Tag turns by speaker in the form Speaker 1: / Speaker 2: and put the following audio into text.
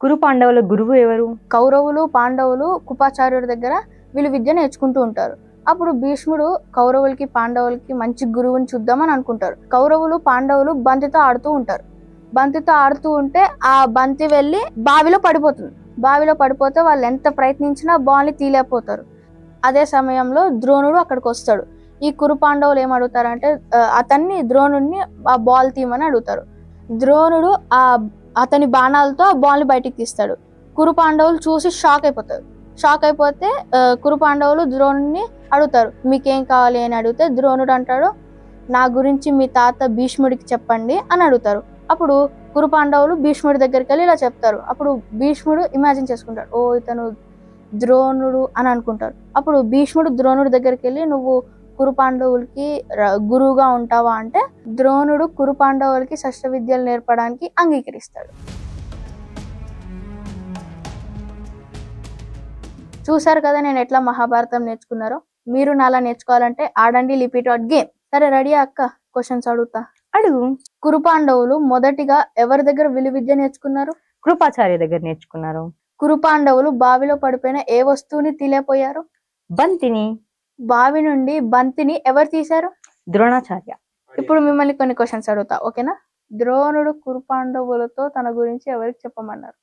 Speaker 1: కురు పాండవుల గురువు ఎవరు?
Speaker 2: కౌరవులు పాండవులు కృపాచార్యుడి దగ్గర వీళ్ళు విద్య నేర్చుకుంటూ ఉంటారు. అప్పుడు భీష్ముడు కౌరవులకి పాండవులకి మంచి గురువుని చూద్దామని అనుకుంటారు. కౌరవులు పాండవులు బంతితో ఆడుతూ ఉంటారు. బంతితో ఆడుతూ ఉంటే ఆ బంతి వెళ్ళి బావిలో పడిపోతుంది. బావిలో పడిపోతే వాళ్ళు ఎంత ప్రయత్నించినా బాల్ని తీయలేకపోతారు. అదే సమయంలో ద్రోణుడు అక్కడికి వస్తాడు. ఈ కురు పాండవులు ఏం అడుగుతారంటే ద్రోణుడిని ఆ బాల్ తీయమని అడుగుతారు. ద్రోణుడు అతని బాణాలతో ఆ బాల్ని బయటికి తీస్తాడు. కురు పాండవులు చూసి షాక్ అయిపోతారు. షాక్ అయిపోతే కురు పాండవులు ద్రోణుడిని అడుగుతారు, మీకేం కావాలి అని అడిగితే ద్రోణుడు అంటాడు, నా గురించి మీ తాత భీష్ముడికి చెప్పండి అని అడుగుతారు. అప్పుడు కురు పాండవులు భీష్ముడి దగ్గరికి వెళ్ళి ఇలా చెప్తారు. అప్పుడు భీష్ముడు ఇమాజిన్ చేసుకుంటాడు, ఓ ఇతను ద్రోణుడు అని అనుకుంటారు. అప్పుడు భీష్ముడు ద్రోణుడి దగ్గరికి వెళ్ళి, నువ్వు కురు పాండవులకి గురువుగా ఉంటావా అంటే ద్రోణుడు కురు పాండవులకి శస్త్ర విద్యలు నేర్పడానికి అంగీకరిస్తాడు. చూసారు కదా నేను ఎట్లా మహాభారతం నేర్చుకున్నారో. మీరు నాలా నేర్చుకోవాలంటే ఆడండి లిపి.గేమ్. సరే రెడీ అక్క, క్వశ్చన్స్ అడుగుతా.
Speaker 1: అడుగు.
Speaker 2: కురు పాండవులు మొదటిగా ఎవరి దగ్గర విలువిద్య నేర్చుకున్నారు?
Speaker 1: కృపాచార్య దగ్గర నేర్చుకున్నారు.
Speaker 2: కురు పాండవులు బావిలో పడిపోయిన ఏ వస్తువుని తీలేపోయారు?
Speaker 1: బంతిని.
Speaker 2: బావి నుండి బంతిని ఎవరు తీశారు?
Speaker 1: ద్రోణాచార్య.
Speaker 2: ఇప్పుడు మిమ్మల్ని కొన్ని క్వశ్చన్స్ అడుగుతా, ఓకేనా? ద్రోణుడు కురు పాండవులతో తన గురించి ఎవరికి చెప్పమన్నారు?